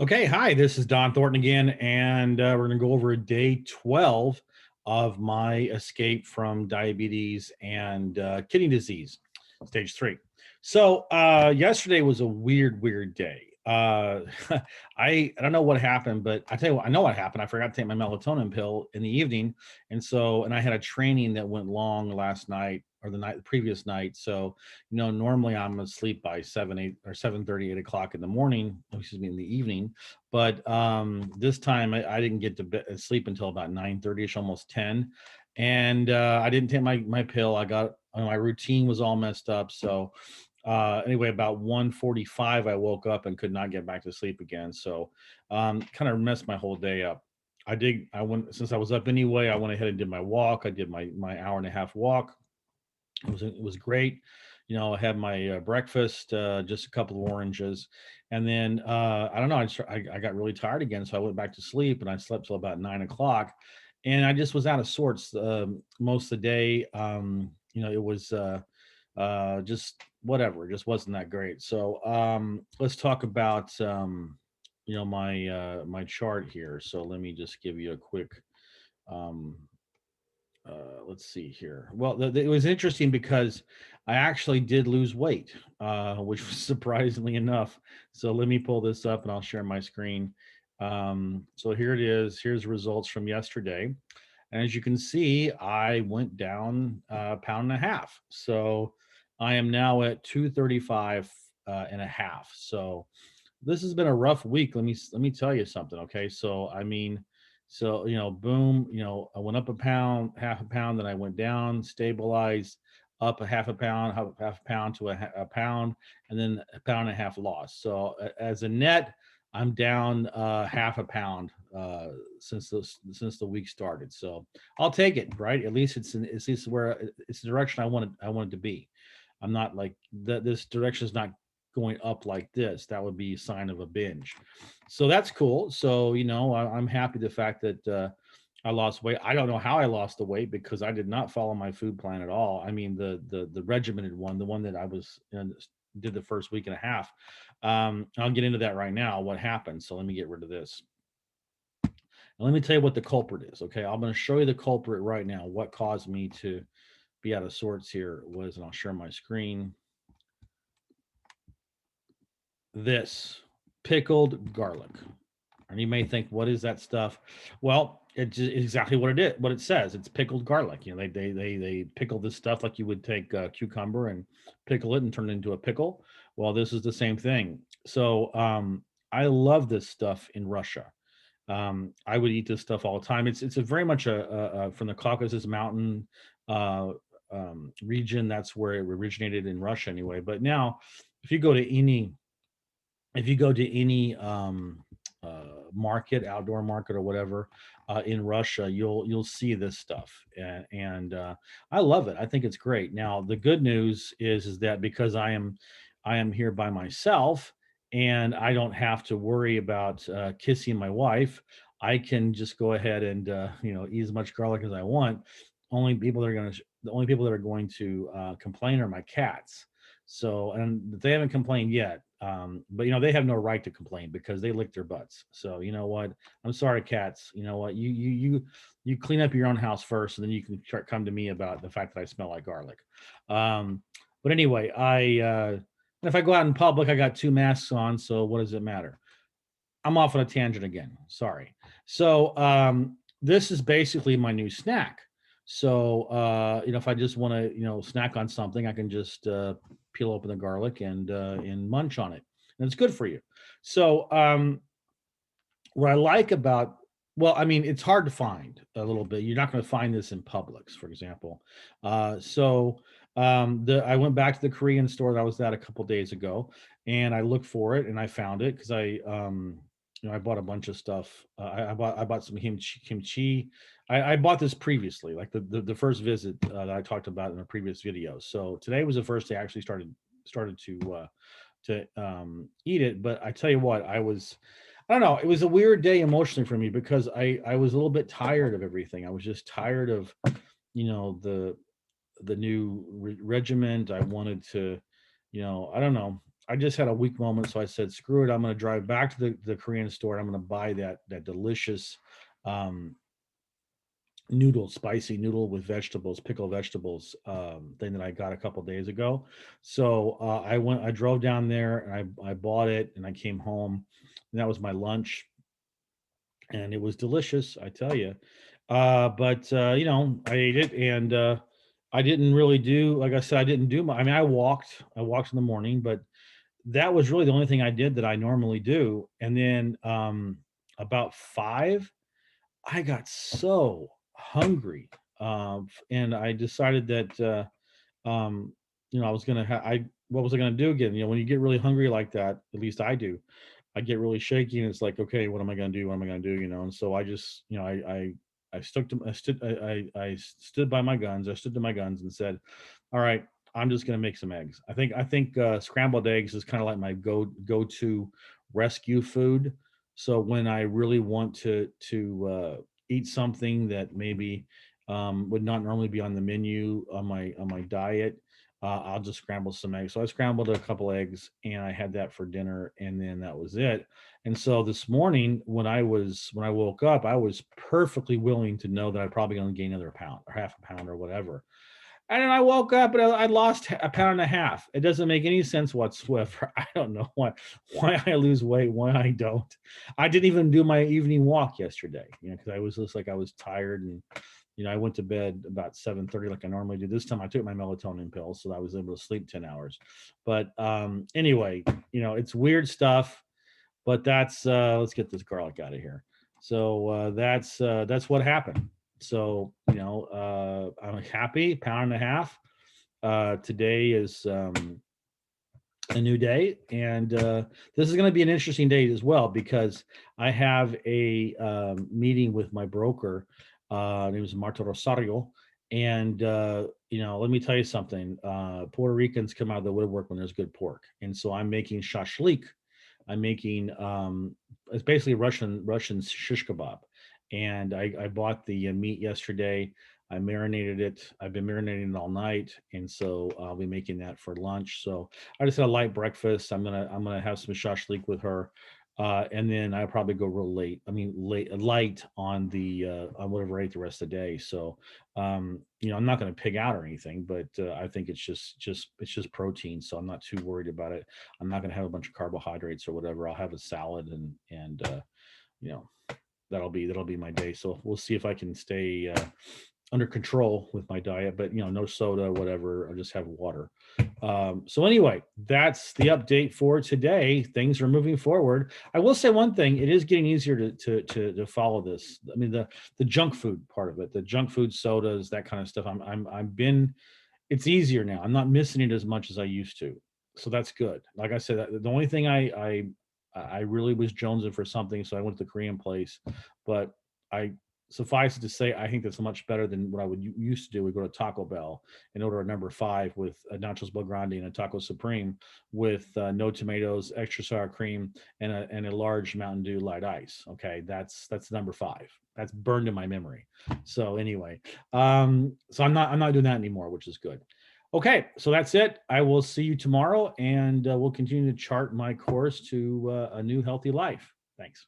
Okay, hi, this is Don Thornton again, and we're going to go over day 12 of my escape from diabetes and kidney disease, stage three. So, yesterday was a weird day. I don't know what happened, but I tell you what, I know what happened. I forgot to take my melatonin pill in the evening, and I had a training that went long last night or the previous night. So normally I'm asleep by 7, 8 or 7:30, 8 o'clock in the morning, excuse me, in the evening. But this time I didn't get to sleep until about 9:30ish, almost 10. And I didn't take my pill. My routine was all messed up. So anyway, about 1:45, I woke up and could not get back to sleep again. So kind of messed my whole day up. I went, since I was up anyway, I went ahead and did my walk. I did my hour and a half walk. It was great. I had my breakfast, just a couple of oranges, and then I don't know. I got really tired again, so I went back to sleep, and I slept till about 9 o'clock, and I just was out of sorts most of the day. It was just whatever. It just wasn't that great. So let's talk about my chart here. So let me just give you a quick um, let's see here. Well, it was interesting because I actually did lose weight, which was surprisingly enough. So let me pull this up and I'll share my screen. So here it is. Here's results from yesterday. And as you can see, I went down a pound and a half. So I am now at 235 and a half. So this has been a rough week. Let me tell you something. Okay. So boom, I went up a pound, half a pound, then I went down, stabilized, up a half a pound, half a pound to a pound, and then a pound and a half lost. So as a net, I'm down half a pound since the week started. So I'll take it, right? At least it's at least where it's the direction I wanted to be. I'm not like that. This direction is not going up like this. That would be a sign of a binge. So that's cool. So I'm happy the fact that I lost weight. I don't know how I lost the weight because I did not follow my food plan at all. I mean the regimented one, the one that I was did the first week and a half. I'll get into that right now. What happened? So let me get rid of this. And let me tell you what the culprit is. Okay, I'm going to show you the culprit right now. What caused me to be out of sorts here was, and I'll share my screen. This pickled garlic. And you may think, what is that stuff? Well, it's exactly what it is, what it says. It's pickled garlic. They pickle this stuff like you would take cucumber and pickle it and turn it into a pickle. Well, this is the same thing. So I love this stuff in Russia. I would eat this stuff all the time. It's a very much a from the Caucasus Mountain uh, region. That's where it originated in Russia, anyway. But now, if you go to any if you go to any market, outdoor market or whatever in Russia, you'll see this stuff, and I love it. I think it's great. Now, the good news is that because I am here by myself and I don't have to worry about kissing my wife, I can just go ahead and eat as much garlic as I want. The only people that are going to complain are my cats. So, and they haven't complained yet. But they have no right to complain because they lick their butts. So you know what? I'm sorry, cats. You know what? You clean up your own house first, and then you can come to me about the fact that I smell like garlic. Um, but anyway, if I go out in public, I got two masks on. So what does it matter? I'm off on a tangent again. Sorry. So this is basically my new snack. So if I just want to snack on something, I can just peel open the garlic and munch on it, and it's good for you. So what I like about well, I mean, it's hard to find a little bit. You're not going to find this in Publix, for example. I went back to the Korean store that I was at a couple days ago, and I looked for it, and I found it because I bought a bunch of stuff. I bought some kimchi. I bought this previously, like the first visit that I talked about in a previous video. So today was the first day I actually started to eat it. But I tell you what, I don't know. It was a weird day emotionally for me because I was a little bit tired of everything. I was just tired of the new regiment. I wanted to, I don't know. I just had a weak moment, so I said, "Screw it! I'm going to drive back to the Korean store. And I'm going to buy that delicious um, noodle, spicy noodle with vegetables, pickled vegetables thing that I got a couple days ago." So I drove down there and I bought it and I came home, and that was my lunch, and it was delicious, I tell you. But I ate it, and I didn't really do, like I said, I didn't do my. I mean, I walked in the morning, but that was really the only thing I did that I normally do. And then about 5, I got so hungry, and I decided that I was gonna. I what was I gonna do again? When you get really hungry like that, at least I do. I get really shaky, and it's like, okay, what am I gonna do? What am I gonna do? And so I just, I stood by my guns. I stood to my guns and said, all right, I'm just gonna make some eggs. I think scrambled eggs is kind of like my go to rescue food. So when I really want to eat something that maybe would not normally be on the menu on my diet, I'll just scramble some eggs. So I scrambled a couple eggs and I had that for dinner, and then that was it. And so this morning, when I woke up, I was perfectly willing to know that I probably going to gain another pound or half a pound or whatever. And then I woke up and I lost a pound and a half. It doesn't make any sense whatsoever. I don't know why I lose weight, why I don't. I didn't even do my evening walk yesterday, because I was just like I was tired, and I went to bed about 7:30 like I normally do. This time I took my melatonin pill, so I was able to sleep 10 hours. But anyway, it's weird stuff, but that's let's get this garlic out of here. So that's what happened. So I'm happy. Pound and a half. Today is a new day, and this is going to be an interesting day as well, because I have a meeting with my broker. Name is Marta Rosario, and let me tell you something. Puerto Ricans come out of the woodwork when there's good pork, and so I'm making shashlik. I'm making it's basically Russian shish kebab, and I bought the meat yesterday. I marinated it. I've been marinating it all night, and so I'll be making that for lunch. So I just had a light breakfast. I'm gonna have some shashlik with her, and then I'll probably go real late. I mean, light on the on whatever I ate the rest of the day. So I'm not going to pig out or anything, but I think it's just protein, so I'm not too worried about it. I'm not going to have a bunch of carbohydrates or whatever. I'll have a salad, and you know that'll be my day. So we'll see if I can stay under control with my diet, but no soda, whatever. I'll just have water. So anyway, that's the update for today. Things are moving forward. I will say one thing: it is getting easier to follow this. I mean, the junk food part of it, the junk food, sodas, that kind of stuff. I've been. It's easier now. I'm not missing it as much as I used to, so that's good. Like I said, the only thing I really was jonesing for something, so I went to the Korean place, but I suffice it to say, I think that's much better than what I would used to do. We go to Taco Bell and order a number 5 with a nachos Bel Grande and a taco supreme with no tomatoes, extra sour cream, and a large Mountain Dew light ice. Okay, that's number 5. That's burned in my memory. So anyway, so I'm not doing that anymore, which is good. Okay, so that's it. I will see you tomorrow, and we'll continue to chart my course to a new healthy life. Thanks.